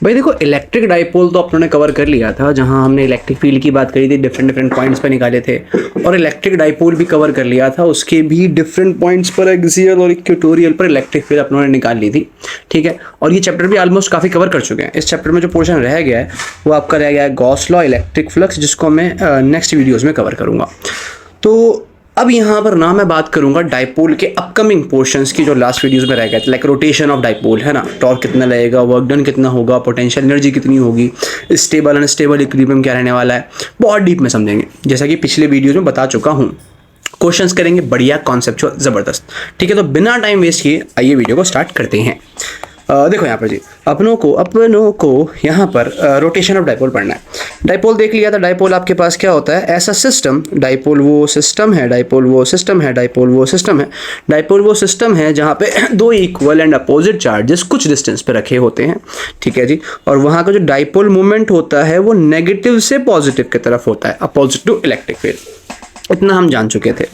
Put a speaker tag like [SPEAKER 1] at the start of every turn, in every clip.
[SPEAKER 1] भाई देखो, electric dipole तो अपनों ने कवर कर लिया था, जहां हमने इलेक्ट्रिक फील्ड की बात करी थी, डिफरेंट पॉइंट्स पर निकाले थे, और इलेक्ट्रिक डाइपोल भी कवर कर लिया था, उसके भी डिफरेंट पॉइंट्स पर एक्सियल और इक्वेटोरियल पर इलेक्ट्रिक फील्ड अपनों ने निकाल ली थी। ठीक है, और ये चैप्टर भी ऑलमोस्ट काफ़ी कवर कर चुके हैं। इस चैप्टर में जो पोर्शन रह गया है वो आपका रह गया है गॉस लॉ, इलेक्ट्रिक फ्लक्स, जिसको मैं नेक्स्ट वीडियोज़ में कवर करूँगा। तो अब यहाँ पर ना मैं बात करूंगा डाइपोल के अपकमिंग पोर्शंस की, जो लास्ट वीडियोस में रह गए थे, लाइक रोटेशन ऑफ डाइपोल, है ना, टॉर्क कितना लगेगा, वर्क डन कितना होगा, पोटेंशियल एनर्जी कितनी होगी, स्टेबल अनस्टेबल इक्विलिब्रियम क्या रहने वाला है, बहुत डीप में समझेंगे, जैसा कि पिछले वीडियोज में बता चुका हूँ। क्वेश्चंस करेंगे बढ़िया कॉन्सेप्चुअल ज़बरदस्त। ठीक है, तो बिना टाइम वेस्ट किए आइए वीडियो को स्टार्ट करते हैं। देखो यहाँ पर जी, अपनों को यहाँ पर रोटेशन ऑफ डाइपोल पढ़ना है। डाइपोल देख लिया था, डाइपोल आपके पास क्या होता है, ऐसा सिस्टम, डाइपोल वो सिस्टम है, डाइपोल वो सिस्टम है, डाइपोल वो सिस्टम है, डाइपोल वो सिस्टम है जहाँ पे दो इक्वल एंड अपोजिट चार्जेस कुछ डिस्टेंस पे रखे होते हैं। ठीक है जी, और वहाँ का जो डाइपोल मोमेंट होता है वो नेगेटिव से पॉजिटिव की तरफ होता है, अपोजिट टू इलेक्ट्रिक फील्ड। इतना हम जान चुके थे।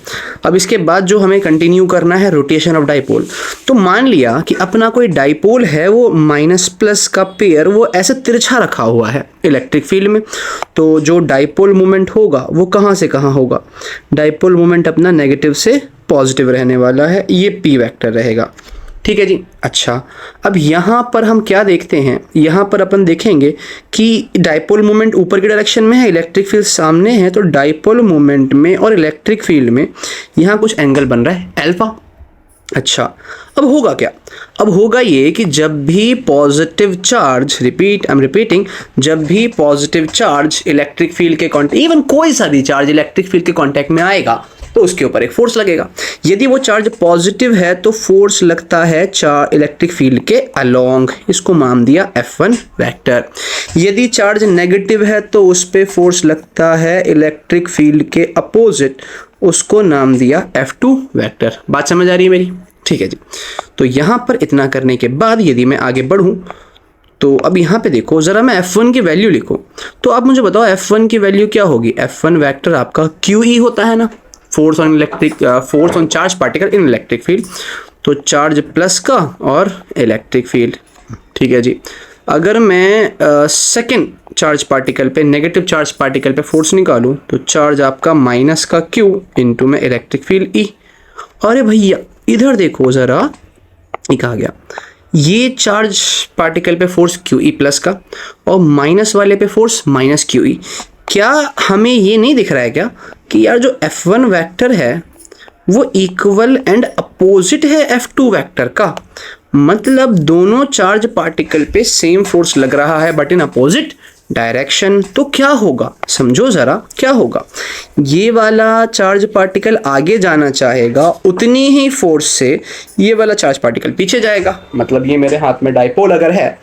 [SPEAKER 1] अब इसके बाद जो हमें कंटिन्यू करना है रोटेशन ऑफ डाइपोल। तो मान लिया कि अपना कोई डाइपोल है, वो माइनस प्लस का पेयर वो ऐसे तिरछा रखा हुआ है इलेक्ट्रिक फील्ड में, तो जो डाइपोल मोमेंट होगा वो कहाँ से कहाँ होगा, डाइपोल मोमेंट अपना नेगेटिव से पॉजिटिव रहने वाला है, ये पी वेक्टर रहेगा। ठीक है जी। अच्छा, अब यहाँ पर हम क्या देखते हैं, यहाँ पर अपन देखेंगे कि डाइपोल मोमेंट ऊपर की डायरेक्शन में है, इलेक्ट्रिक फील्ड सामने है, तो डाइपोल मोमेंट में और इलेक्ट्रिक फील्ड में यहाँ कुछ एंगल बन रहा है अल्फा। अच्छा, अब होगा क्या, अब होगा ये कि जब भी positive charge, I am repeating, जब भी पॉजिटिव चार्ज इलेक्ट्रिक फील्ड के कॉन्टेक्ट, इवन कोई सा भी चार्ज इलेक्ट्रिक फील्ड के कॉन्टेक्ट में आएगा तो उसके ऊपर एक फोर्स लगेगा। यदि वो चार्ज पॉजिटिव है तो फोर्स लगता है इलेक्ट्रिक फील्ड के अलोंग, इसको नाम दिया F1 वेक्टर। यदि चार्ज नेगेटिव है तो उस पे फोर्स लगता है इलेक्ट्रिक फील्ड के अपोजिट, उसको नाम दिया F2 वेक्टर। बात समझ आ रही है मेरी? ठीक है जी। तो यहाँ पर इतना करने के बाद यदि मैं आगे बढ़ूँ तो अब यहाँ पे देखो ज़रा, मैं F1 की वैल्यू लिखूँ तो आप मुझे बताओ F1 की वैल्यू क्या होगी। F1 वेक्टर आपका QE होता है ना, force on charge particle in electric field, तो चार्ज प्लस का और इलेक्ट्रिक फील्ड। ठीक है जी। अगर मैं सेकेंड चार्ज पार्टिकल पे, नेगेटिव चार्ज पार्टिकल पे फोर्स निकालूं तो चार्ज आपका माइनस का Q इंटू में इलेक्ट्रिक फील्ड E। अरे भैया इधर देखो ज़रा, ये कहा गया, ये चार्ज पार्टिकल पे फोर्स QE प्लस का और माइनस वाले पे फोर्स माइनस QE। क्या हमें ये नहीं दिख रहा है क्या कि यार जो F1 वेक्टर है वो इक्वल एंड अपोजिट है F2 वेक्टर का, मतलब दोनों चार्ज पार्टिकल पे सेम फोर्स लग रहा है बट इन अपोजिट डायरेक्शन। तो क्या होगा, समझो ज़रा क्या होगा, ये वाला चार्ज पार्टिकल आगे जाना चाहेगा, उतनी ही फोर्स से ये वाला चार्ज पार्टिकल पीछे जाएगा। मतलब ये मेरे हाथ में डाइपोल अगर है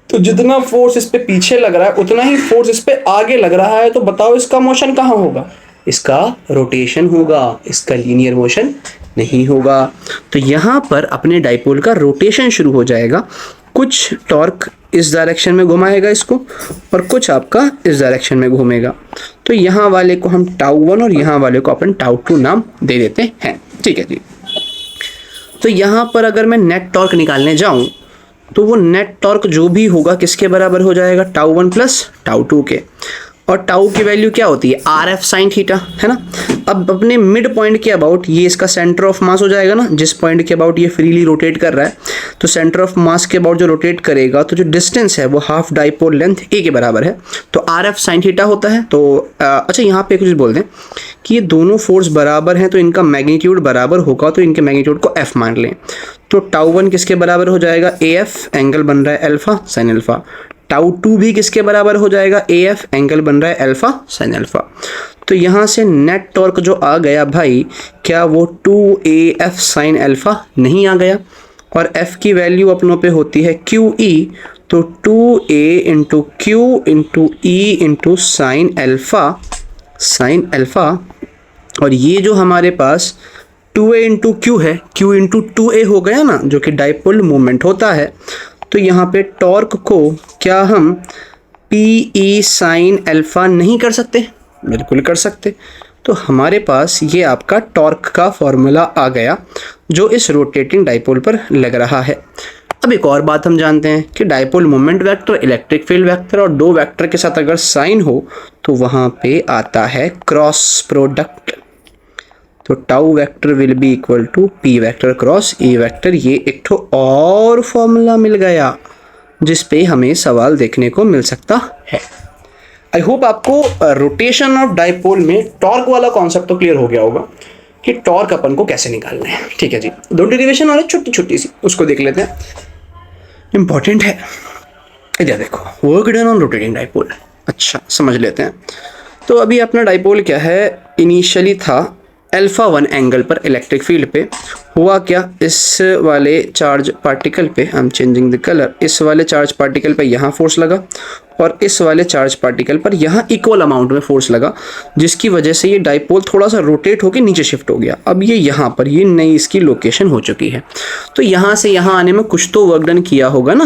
[SPEAKER 1] तो जितना फोर्स इस पे पीछे लग रहा है उतना ही फोर्स इस पे आगे लग रहा है, तो बताओ इसका मोशन कहाँ होगा, इसका रोटेशन होगा, इसका लीनियर मोशन नहीं होगा। तो यहाँ पर अपने डाइपोल का रोटेशन शुरू हो जाएगा, कुछ टॉर्क इस डायरेक्शन में घुमाएगा इसको और कुछ आपका इस डायरेक्शन में घूमेगा। तो यहाँ वाले को हम τ1 और यहाँ वाले को अपन τ2 नाम दे देते हैं। ठीक है जी। तो यहाँ पर अगर मैं नेट टॉर्क निकालने जाऊँ तो वो नेट टॉर्क जो भी होगा किसके बराबर हो जाएगा, τ1 प्लस τ2 के, और टाउ की वैल्यू क्या होती है, RF साइन थीटा, है ना। अब अपने मिड पॉइंट के अबाउट ये इसका सेंटर ऑफ मास हो जाएगा ना, जिस पॉइंट के अबाउट ये फ्रीली रोटेट कर रहा है, तो सेंटर ऑफ मास के अबाउट जो रोटेट करेगा तो जो डिस्टेंस है वो हाफ डाइपोल लेंथ A के बराबर है, तो RF साइन थीटा होता है। तो अच्छा यहाँ पे कुछ बोल दें कि ये दोनों फोर्स बराबर हैं तो इनका मैग्नीट्यूड बराबर होगा, तो इनके मैग्नीट्यूड को F मान लें। तो τ1 किसके बराबर हो जाएगा, AF, एंगल बन रहा है अल्फा साइन अल्फा। τ2 भी किसके बराबर हो जाएगा, AF, एंगल बन रहा है अल्फा साइन अल्फा। तो यहाँ से नेट टॉर्क जो आ गया भाई, क्या वो 2AF साइन अल्फा नहीं आ गया, और F की वैल्यू अपनों पे होती है QE, तो 2A into Q into E into sine alpha, और ये जो हमारे पास 2A इंटू Q है, Q इंटू 2A हो गया ना, जो कि डाइपोल मोमेंट होता है। तो यहाँ पे टॉर्क को क्या हम PE साइन अल्फा नहीं कर सकते, बिल्कुल कर सकते। तो हमारे पास ये आपका टॉर्क का फॉर्मूला आ गया जो इस रोटेटिंग डाइपोल पर लग रहा है। अब एक और बात हम जानते हैं कि dipole moment vector, electric field vector और दो वेक्टर के साथ अगर साइन हो तो वहाँ पे आता है क्रॉस प्रोडक्ट। तो tau vector will be equal to P vector cross E vector. ये एक ठो और फॉर्मूला मिल गया जिस पे हमें सवाल देखने को मिल सकता है। आई होप आपको रोटेशन ऑफ डायपोल में टॉर्क वाला कॉन्सेप्ट तो क्लियर हो गया होगा कि टॉर्क अपन को कैसे निकालना है। ठीक है जी, दो डेरिवेशन और छोटी छोटी सी उसको देख लेते हैं, इंपॉर्टेंट है। इधर देखो, work done on rotating dipole. अच्छा, समझ लेते हैं। तो अभी अपना डायपोल क्या है, इनिशियली था अल्फा 1 एंगल पर इलेक्ट्रिक फील्ड पे। हुआ क्या, इस वाले चार्ज पार्टिकल पे, I am changing the colour, इस वाले चार्ज पार्टिकल पे यहाँ फोर्स लगा और इस वाले चार्ज पार्टिकल पर यहाँ इक्वल अमाउंट में फोर्स लगा, जिसकी वजह से ये डायपोल थोड़ा सा रोटेट होकर नीचे शिफ्ट हो गया। अब ये यहाँ पर ये नई इसकी लोकेशन हो चुकी है। तो यहाँ से यहाँ आने में कुछ तो वर्क डन किया होगा ना।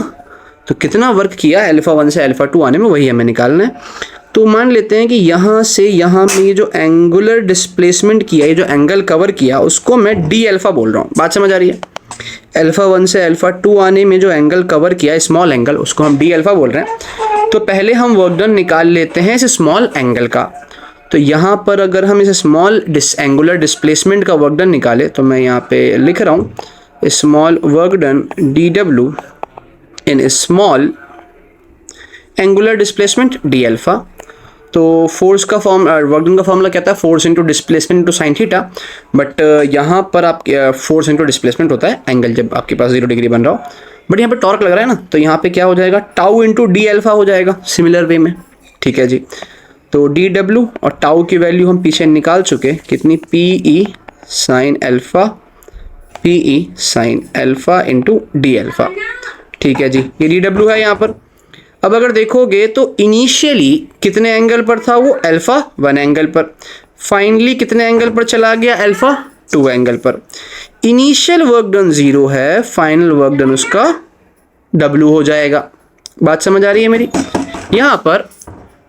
[SPEAKER 1] तो कितना वर्क किया अल्फा 1 से अल्फा 2 आने में, वही हमें निकालना है। तो मान लेते हैं कि यहाँ से यहाँ में ये जो एंगुलर डिस्प्लेसमेंट किया, ये जो एंगल कवर किया, उसको मैं डी अल्फा बोल रहा हूँ। बात समझ आ रही है? अल्फा 1 से अल्फा 2 आने में जो एंगल कवर किया, स्मॉल एंगल, उसको हम डी अल्फा बोल रहे हैं। तो पहले हम वर्क डन निकाल लेते हैं इस स्मॉल एंगल का। तो यहाँ पर अगर हम इस स्मॉल एंगुलर डिस्प्लेसमेंट का वर्क डन निकाले तो मैं यहाँ पे लिख रहा हूँ small work done D W in small angular displacement D alpha. तो फोर्स का वर्क डन का फॉर्मूला क्या था, force into displacement into sine theta. But यहाँ पर आप फोर्स इंटू डिस्प्लेसमेंट होता है एंगल जब आपके पास 0 डिग्री बन रहा हो। बट यहाँ पे टॉर्क लग रहा है ना, तो यहाँ पे क्या हो जाएगा, टाउ इंटू डी अल्फा हो जाएगा सिमिलर वे में। ठीक है जी, तो डी डब्ल्यू और टाउ की वैल्यू हम पीछे निकाल चुके, कितनी, P E sine alpha, P E sine alpha into D alpha. ठीक है जी, ये डी डब्ल्यू है यहाँ पर। अब अगर देखोगे तो इनिशियली कितने एंगल पर था वो, अल्फा 1 एंगल पर। फाइनली कितने एंगल पर चला गया, अल्फा 2 एंगल पर। इनिशियल वर्क डन 0 है, फाइनल वर्क डन उसका W हो जाएगा। बात समझ आ रही है मेरी? यहाँ पर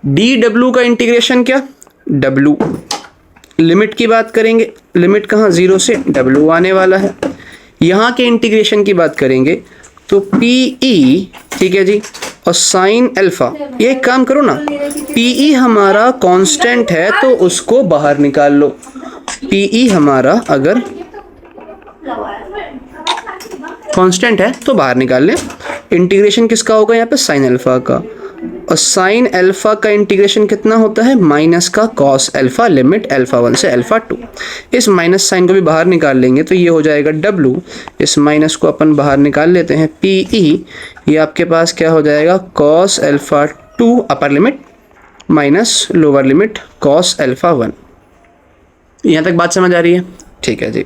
[SPEAKER 1] डी डब्ल्यू का इंटीग्रेशन क्या, W। लिमिट की बात करेंगे, लिमिट कहाँ, 0 से W आने वाला है। यहाँ के इंटीग्रेशन की बात करेंगे तो पी ई, ठीक है जी, और साइन अल्फा। ये एक काम करो ना, पीई हमारा कांस्टेंट है तो उसको बाहर निकाल लो। पीई हमारा अगर कांस्टेंट है तो बाहर निकाल लें। इंटीग्रेशन किसका होगा यहाँ पे, साइन अल्फा का। और साइन अल्फा का इंटीग्रेशन कितना होता है, माइनस का कॉस अल्फा, लिमिट अल्फा 1 से अल्फा 2। इस माइनस साइन को भी बाहर निकाल लेंगे तो ये हो जाएगा W। इस माइनस को अपन बाहर निकाल लेते हैं, PE, ये आपके पास क्या हो जाएगा, cos alpha 2 upper limit minus lower limit cos alpha 1। यहाँ तक बात समझ आ रही है? ठीक है जी,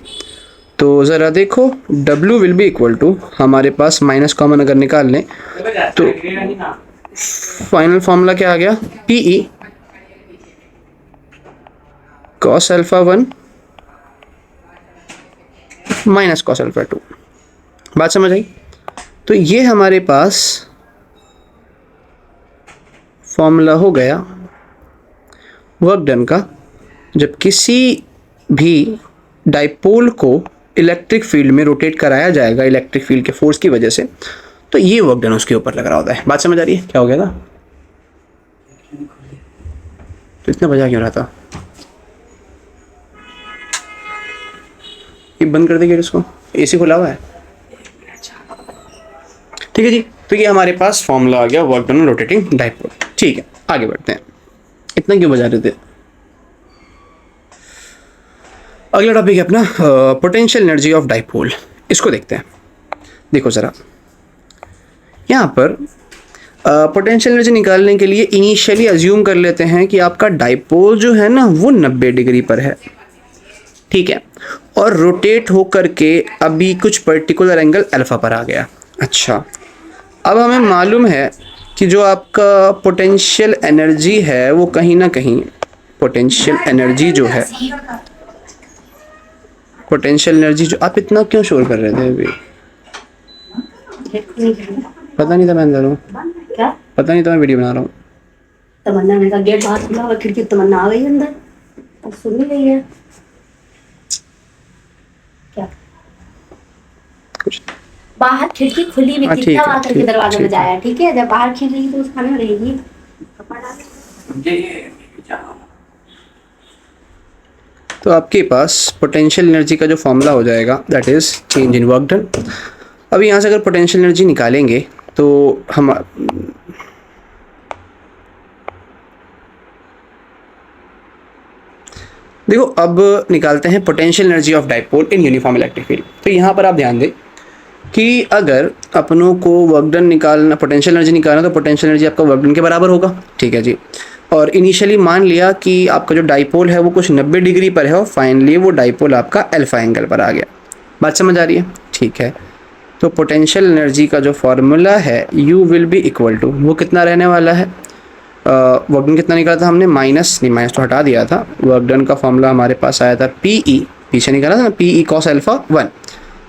[SPEAKER 1] तो ज़रा देखो W will be equal to, हमारे पास माइनस कॉमन अगर निकाल लें तो फाइनल फॉर्मूला क्या आ गया, PE cos alpha 1 minus cos alpha 2। बात समझ आई? तो ये हमारे पास फॉर्मूला हो गया वर्क डन का। जब किसी भी डाइपोल को इलेक्ट्रिक फील्ड में रोटेट कराया जाएगा इलेक्ट्रिक फील्ड के फोर्स की वजह से, तो ये वर्क डन उसके ऊपर लग रहा होता है। बात समझ आ रही है? क्या हो गया था, तो इतना बजा क्यों रहा था? ये बंद कर देंगे इसको, एसी खुला हुआ है। ठीक है जी, तो ये हमारे पास फॉर्मूला आ गया वर्क डन रोटेटिंग डाइपोल। ठीक है, आगे बढ़ते हैं। इतना क्यों बजा रहे थे? अगला टॉपिक है अपना पोटेंशियल एनर्जी ऑफ डाइपोल। इसको देखते हैं। देखो ज़रा, यहाँ पर पोटेंशियल एनर्जी निकालने के लिए इनिशियली अज्यूम कर लेते हैं कि आपका डाइपोल जो है ना वो 90 डिग्री पर है। ठीक है, और रोटेट हो करके अभी कुछ पर्टिकुलर एंगल अल्फा पर आ गया। अच्छा, अब हमें मालूम है कि जो आपका पोटेंशियल एनर्जी है वो कहीं ना कहीं, पोटेंशियल एनर्जी जो है, पोटेंशियल एनर्जी जो, आप इतना क्यों शोर कर रहे थे अभी? पता नहीं था मैं अंदर हूँ, क्या पता नहीं था मैं वीडियो बना रहा हूँ।
[SPEAKER 2] तमन्ना ने कहा गेट बाहर खुला हुआ, खिड़की, तमन्ना आ गई अंदर और सुन ही रही है। क्या
[SPEAKER 1] कुछ
[SPEAKER 2] बाहर खिड़की खुली भी
[SPEAKER 1] हाँ,
[SPEAKER 2] थी,
[SPEAKER 1] ठीक
[SPEAKER 2] तब
[SPEAKER 1] है,
[SPEAKER 2] आकर के
[SPEAKER 1] ठीक,
[SPEAKER 2] दरवाजा
[SPEAKER 1] ठीक है।
[SPEAKER 2] बजाया, ठीक है। जब बाहर खिड़की तो उसका ना रहेगी कपड़ा डाल।
[SPEAKER 1] तो आपके पास पोटेंशियल एनर्जी का जो फॉर्मूला हो जाएगा that is change in work done. अब यहाँ से अगर पोटेंशियल एनर्जी निकालेंगे तो हम देखो अब निकालते हैं potential energy of dipole in uniform electric field. तो यहाँ पर आप ध्यान दें कि अगर अपनों को वर्क डन निकालना, पोटेंशियल एनर्जी निकालना, तो पोटेंशियल एनर्जी आपका वर्क डन के बराबर होगा, ठीक है जी। और इनिशियली मान लिया कि आपका जो डाइपोल है वो कुछ 90 डिग्री पर है और फाइनली वो डाइपोल आपका अल्फा एंगल पर आ गया। बात समझ आ रही है? ठीक है। तो पोटेंशियल एनर्जी का जो फॉर्मूला है U will be equal to, वो कितना रहने वाला है, वर्क डन कितना निकाला था हमने, माइनस तो हटा दिया था। वर्क डन का फॉर्मूला हमारे पास आया था PE, पीछे निकाला था ना, PE कॉस अल्फा 1,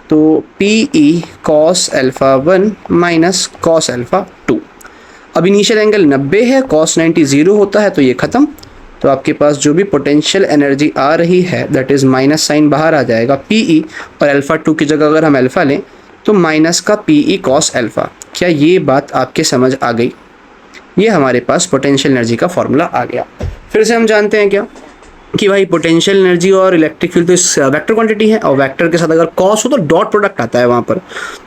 [SPEAKER 1] तो PE cos alpha 1 minus cos alpha 2। अब इनिशियल एंगल 90 है, कॉस 90 0 होता है, तो ये ख़त्म। तो आपके पास जो भी पोटेंशियल एनर्जी आ रही है दैट इज़ माइनस साइन बाहर आ जाएगा, PE और अल्फ़ा 2 की जगह अगर हम अल्फ़ा लें तो माइनस का PE कॉस अल्फ़ा। क्या ये बात आपके समझ आ गई? ये हमारे पास पोटेंशियल एनर्जी का फॉर्मूला आ गया। फिर से हम जानते हैं क्या कि भाई पोटेंशियल एनर्जी और इलेक्ट्रिक फील्ड तो वेक्टर क्वांटिटी है और वेक्टर के साथ अगर कॉस हो तो डॉट प्रोडक्ट आता है वहाँ पर।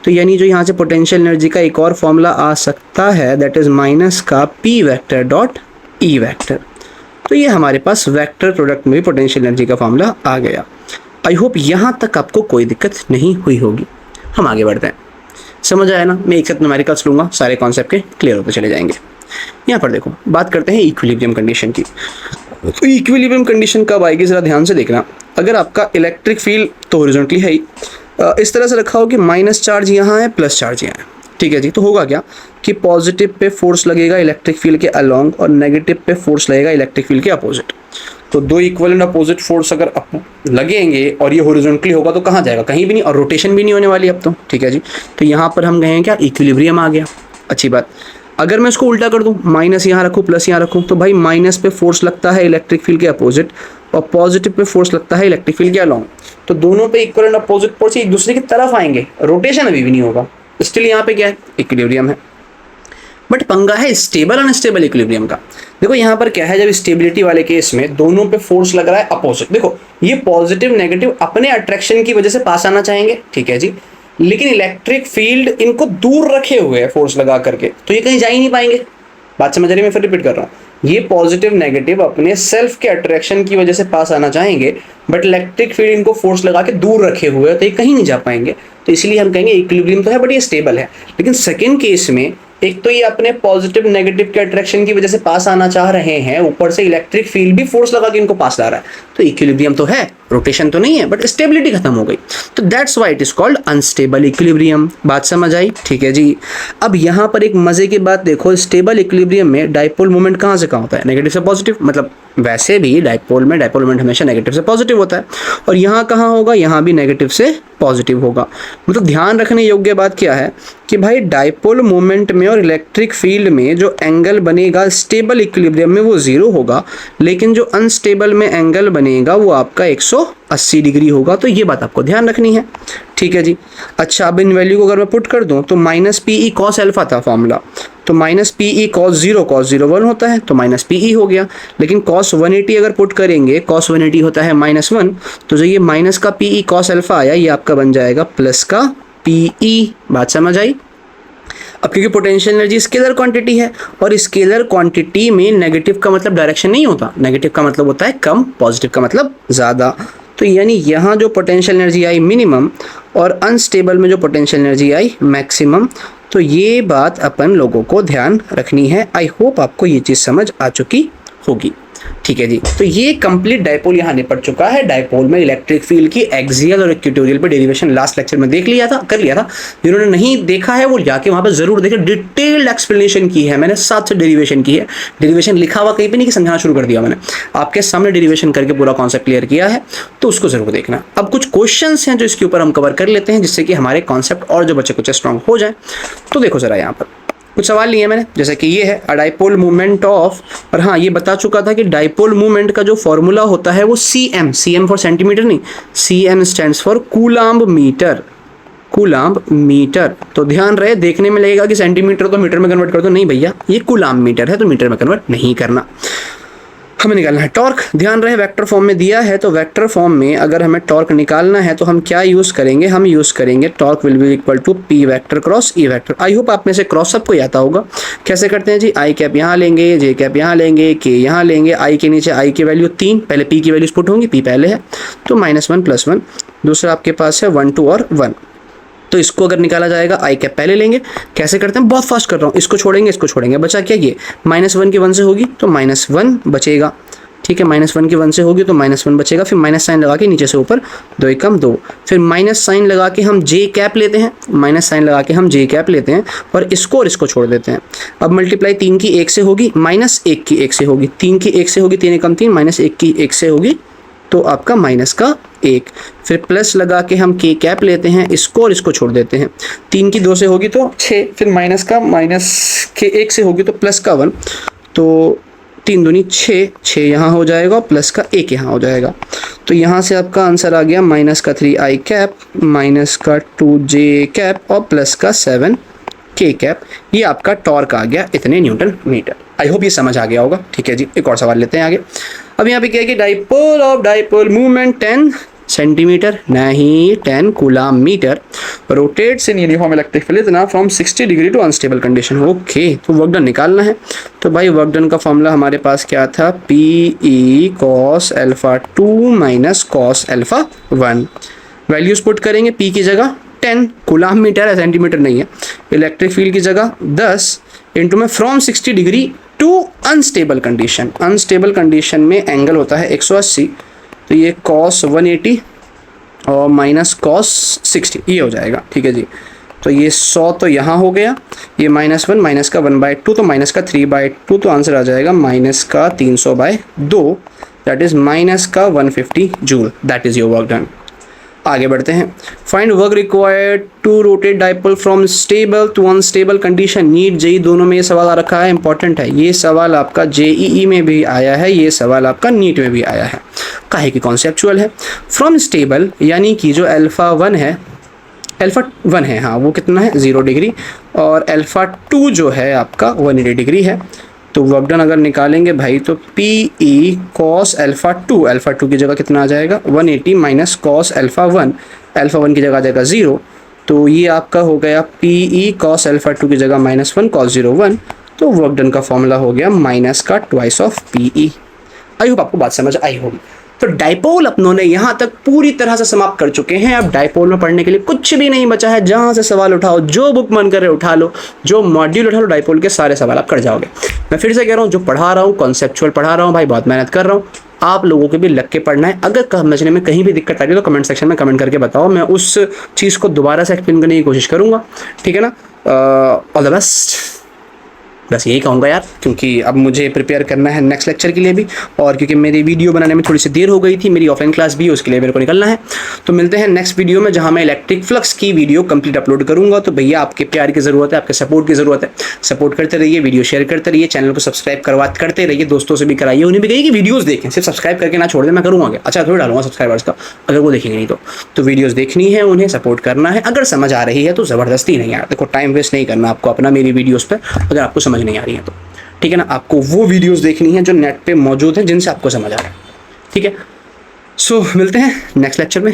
[SPEAKER 1] तो यानी जो यहाँ से पोटेंशियल एनर्जी का एक और फॉर्मूला आ सकता है दैट इज़ माइनस का P vector dot E vector. तो ये हमारे पास वेक्टर प्रोडक्ट में भी पोटेंशियल एनर्जी का फॉर्मूला आ गया। आई होप यहाँ तक आपको कोई दिक्कत नहीं हुई होगी। हम आगे बढ़ते हैं, समझ आया ना? मैं एक साथ न्यूमेरिकल्स लूँगा, सारे कॉन्सेप्ट के क्लियर होते चले जाएंगे। यहाँ पर देखो बात करते हैं इक्विलिब्रियम कंडीशन की। तो इक्विलिब्रियम कंडीशन कब आएगी ज़रा ध्यान से देखना। अगर आपका इलेक्ट्रिक फील्ड तो हॉरिजॉन्टली है ही, इस तरह से रखा हो कि माइनस चार्ज यहाँ है, प्लस चार्ज यहाँ है, ठीक है जी। तो होगा क्या कि पॉजिटिव पे फोर्स लगेगा इलेक्ट्रिक फील्ड के अलोंग और नेगेटिव पे फोर्स लगेगा इलेक्ट्रिक फील्ड के अपोजिट। तो दो इक्वल एंड अपोजिट फोर्स अगर लगेंगे और ये हॉरिजॉन्टली होगा तो कहाँ जाएगा? कहीं भी नहीं, और रोटेशन भी नहीं होने वाली अब तो, ठीक है जी। तो यहाँ पर हम कहें क्या, इक्विलिब्रियम आ गया। अच्छी बात। अगर मैं इसको उल्टा कर दूं, माइनस यहाँ रखूँ प्लस यहाँ रखूँ, तो भाई माइनस पे फोर्स लगता है इलेक्ट्रिक फील्ड के अपोजिट और पॉजिटिव पे फोर्स लगता है इलेक्ट्रिक फील्ड के अलोंग। तो दोनों पे इक्वल एंड अपोजिट फोर्स एक दूसरे की तरफ आएंगे, रोटेशन अभी भी नहीं होगा, स्टिल यहाँ पे क्या है, इक्विलिब्रियम है। बट पंगा है स्टेबल अनस्टेबल इक्विलिब्रियम का। देखो यहाँ पर क्या है, जब स्टेबिलिटी वाले केस में दोनों पे फोर्स लग रहा है अपोजिट, देखो ये पॉजिटिव नेगेटिव अपने अट्रैक्शन की वजह से पास आना चाहेंगे, ठीक है जी। लेकिन इलेक्ट्रिक फील्ड इनको दूर रखे हुए है फोर्स लगा करके, तो ये कहीं जा ही नहीं पाएंगे। बात समझ रही, मैं फिर रिपीट कर रहा हूँ। ये पॉजिटिव नेगेटिव अपने सेल्फ के अट्रैक्शन की वजह से पास आना चाहेंगे, बट इलेक्ट्रिक फील्ड इनको फोर्स लगा के दूर रखे हुए है, तो ये कहीं नहीं जा पाएंगे। तो इसलिए हम कहेंगे इक्विलिब्रियम तो है बट ये स्टेबल है। लेकिन सेकेंड केस में एक तो ये अपने पॉजिटिव नेगेटिव के अट्रैक्शन की वजह से पास आना चाह रहे हैं, ऊपर से इलेक्ट्रिक फील्ड भी फोर्स लगा के इनको पास ला रहा है, तो इक्विलिब्रियम तो है, रोटेशन तो नहीं है, बट स्टेबिलिटी खत्म हो गई। तो that's why it is called unstable equilibrium. बात समझ आई? ठीक है जी। अब यहाँ पर एक मजे की बात देखो, स्टेबल इक्विलिब्रियम में डाइपोल मोमेंट कहाँ से कहाँ होता है, नेगेटिव से पॉजिटिव। मतलब वैसे भी डाइपोल मोमेंट हमेशा नेगेटिव से पॉजिटिव होता है, और यहाँ कहाँ होगा, यहाँ भी नेगेटिव से पॉजिटिव होगा। मतलब ध्यान रखने योग्य बात क्या है कि भाई डाइपोल मोमेंट में और इलेक्ट्रिक फील्ड में जो एंगल बनेगा स्टेबल इक्विलिब्रियम में वो 0 होगा, लेकिन जो अनस्टेबल में एंगल बनेगा वो आपका 180 डिग्री होगा। तो ये बात आपको ध्यान रखनी है, ठीक है जी। अच्छा, अब इन वैल्यू को अगर मैं पुट कर दूं तो माइनस PE कॉस अल्फा था फॉर्मूला, तो माइनस PE कॉस 0 1 होता है, तो माइनस PE हो गया। लेकिन कॉस 180 अगर पुट करेंगे, कॉस 180 होता है -1, तो जो ये माइनस का PE कॉस अल्फा आया ये आपका बन जाएगा प्लस का PE। बात समझ आई? अब क्योंकि पोटेंशियल एनर्जी स्केलर क्वांटिटी है और स्केलर क्वांटिटी में नेगेटिव का मतलब डायरेक्शन नहीं होता, नेगेटिव का मतलब होता है कम, पॉजिटिव का मतलब ज़्यादा। तो यानी यहाँ जो पोटेंशियल एनर्जी आई मिनिमम और अनस्टेबल में जो पोटेंशियल एनर्जी आई मैक्सिमम। तो ये बात अपन लोगों को ध्यान रखनी है। आई होप आपको ये चीज़ समझ आ चुकी होगी, ठीक है जी। तो ये कंप्लीट डाइपोल यहाँ निपट चुका है। डाइपोल में इलेक्ट्रिक फील्ड की एक्सियल और इक्वेटोरियल पे डेरिवेशन लास्ट लेक्चर में देख लिया था, कर लिया था। जिन्होंने नहीं देखा है वो जाके वहाँ पे जरूर देखे, डिटेल्ड एक्सप्लेनेशन की है मैंने, साथ से डेरिवेशन की है। डेरिवेशन लिखा हुआ कहीं पे नहीं कि समझाना शुरू कर दिया मैंने, आपके सामने डेरिवेशन करके पूरा कॉन्सेप्ट क्लियर किया है, तो उसको जरूर देखना। अब कुछ क्वेश्चन हैं जो इसके ऊपर हम कवर कर लेते हैं, जिससे कि हमारे कॉन्सेप्ट और जो बच्चे कुछ स्ट्रॉन्ग हो जाए। तो देखो जरा यहाँ पर कुछ सवाल लिए मैंने, जैसे कि ये है डाइपोल मूवमेंट ऑफ, और हाँ ये बता चुका था कि डाइपोल मूवमेंट का जो फॉर्मूला होता है वो CM फॉर सेंटीमीटर नहीं, CM stands for coulomb metre, coulomb metre. तो ध्यान रहे, देखने में लगेगा कि सेंटीमीटर तो मीटर में कन्वर्ट कर दो, नहीं भैया, ये कूलाम्ब मीटर है तो मीटर में कन्वर्ट नहीं करना। हमें निकालना है टॉर्क। ध्यान रहे वेक्टर फॉर्म में दिया है, तो वेक्टर फॉर्म में अगर हमें टॉर्क निकालना है तो हम क्या यूज़ करेंगे, हम यूज़ करेंगे torque will be equal to P vector cross E vector. I hope आप में से क्रॉस सबको आता होगा। कैसे करते हैं जी, आई कैप यहाँ लेंगे, जे कैप यहाँ लेंगे, के यहाँ लेंगे, आई के नीचे आई की वैल्यू 3, पहले पी की वैल्यूज पुट होंगी, पी पहले है तो -1 + 1, दूसरा आपके पास है 1 2 और 1। तो इसको अगर निकाला जाएगा, आई कैप पहले लेंगे। कैसे करते हैं, बहुत फास्ट कर रहा हूँ, इसको छोड़ेंगे, इसको छोड़ेंगे, बचा क्या, ये -1 की 1 से होगी तो -1 बचेगा। ठीक है, -1 की 1 से होगी तो -1 बचेगा, फिर माइनस साइन लगा के नीचे से ऊपर 2 एकम 2, फिर माइनस साइन लगा के हम जे कैप लेते हैं, माइनस साइन लगा के हम जे कैप लेते हैं और इसको छोड़ देते हैं। अब मल्टीप्लाई 3 की 1 से होगी, -1 की 1 से होगी, 3 की 1 से होगी, 3 एकम 3, -1 की 1 से होगी तो आपका माइनस का 1, फिर प्लस लगा के हम के कैप लेते हैं, इसको और इसको छोड़ देते हैं। 3 की 2 से होगी तो 6, फिर माइनस के 1 से होगी तो प्लस का 1, तो 3 दूनी 6 यहाँ हो जाएगा और प्लस का 1 यहाँ हो जाएगा। तो यहाँ से आपका आंसर आ गया -3 आई कैप, -2 जे कैप और प्लस का 7 के कैप। ये आपका टॉर्क आ गया इतने न्यूटन मीटर। आई होप ये समझ आ गया होगा। ठीक है जी, एक और सवाल लेते हैं आगे। अब यहाँ पे क्या है कि डाइपोल मूवमेंट 10 सेंटीमीटर, नहीं 10 coulomb metre, rotates in uniform electric field इतना from 60 degree to unstable condition. Okay, तो वर्क डन निकालना है। तो भाई वर्क डन का फॉर्मूला हमारे पास क्या था, PE cos α2 minus cos α1। Values put करेंगे, P की जगह 10 कूलाम्ब मीटर है, सेंटीमीटर नहीं है, इलेक्ट्रिक फील्ड की जगह 10 इंटू में from 60 degree to unstable condition. Unstable condition में एंगल होता है 180, तो ये cos 180 और माइनस cos 60 ये हो जाएगा। ठीक है जी, तो ये 100 तो यहाँ हो गया, ये -1 माइनस का 1/2 तो माइनस का 3/2, तो आंसर आ जाएगा माइनस का 300/2, दैट इज माइनस का 150 joule. That is your work done. आगे बढ़ते हैं। Find work required to rotate dipole from stable to unstable condition. NEET JEE दोनों में ये सवाल आ रखा है, इंपॉर्टेंट है। ये सवाल आपका जेईई में भी आया है, ये सवाल आपका नीट में भी आया है। काहे की कॉन्सेप्चुअल है। फ्रॉम स्टेबल यानी कि जो α1 है हाँ, वो कितना है 0 डिग्री, और α2 जो है आपका 180 डिग्री है। तो वर्क डन अगर निकालेंगे भाई तो PE cos α2 की जगह कितना आ जाएगा 180 माइनस cos α1 की जगह आ जाएगा 0, तो ये आपका हो गया PE cos α2 की जगह -1 cos 0 1, तो वर्क डन का फॉर्मूला हो गया माइनस का twice of PE। I hope आपको बात समझ आई होगी। तो डाइपोल अपनों ने यहाँ तक पूरी तरह से समाप्त कर चुके हैं। अब डाइपोल में पढ़ने के लिए कुछ भी नहीं बचा है। जहाँ से सवाल उठाओ, जो बुक मन करे उठा लो, जो मॉड्यूल उठा लो, डाइपोल के सारे सवाल आप कर जाओगे। मैं फिर से कह रहा हूँ, जो पढ़ा रहा हूँ कॉन्सेप्चुअल पढ़ा रहा हूँ भाई, बहुत मेहनत कर रहा हूँ। आप लोगों को भी लग के पढ़ना है। अगर समझने में कहीं भी दिक्कत आ रही है तो कमेंट सेक्शन में कमेंट करके बताओ, मैं उस चीज़ को दोबारा से एक्सप्लेन करने की कोशिश करूँगा। ठीक है ना, ऑल द बेस्ट। बस यही कहूँगा यार, क्योंकि अब मुझे प्रिपेयर करना है नेक्स्ट लेक्चर के लिए भी, और क्योंकि मेरी वीडियो बनाने में थोड़ी सी देर हो गई थी, मेरी ऑफलाइन क्लास भी, उसके लिए मेरे को निकलना है। तो मिलते हैं नेक्स्ट वीडियो में, जहाँ मैं इलेक्ट्रिक फ्लक्स की वीडियो कंप्लीट अपलोड करूँगा। तो भैया आपके प्यार की ज़रूरत है, आपके सपोर्ट की ज़रूरत है। सपोर्ट करते रहिए, वीडियो शेयर करते रहिए, चैनल को सब्सक्राइब करते रहिए, दोस्तों से भी कराइए, उन्हें भी कहिए कि वीडियोज़ देखें, सिर्फ सब्सक्राइब करके ना छोड़ दें। मैं करूँगा, अच्छा थोड़ी डालूंगा सब्सक्राइबर्स का, अगर वो देखेंगे नहीं तो वीडियोज़ देखनी है, उन्हें सपोर्ट करना है। अगर समझ आ रही है तो ज़बरदस्ती नहीं यार, देखो टाइम वेस्ट नहीं करना आपको अपना मेरी वीडियोज़ पर। अगर आपको समझ नहीं आ रही है तो ठीक है ना, आपको वो वीडियोस देखनी है जो नेट पे मौजूद हैं, जिनसे आपको समझ आ रहा है। ठीक है, सो मिलते हैं नेक्स्ट लेक्चर में।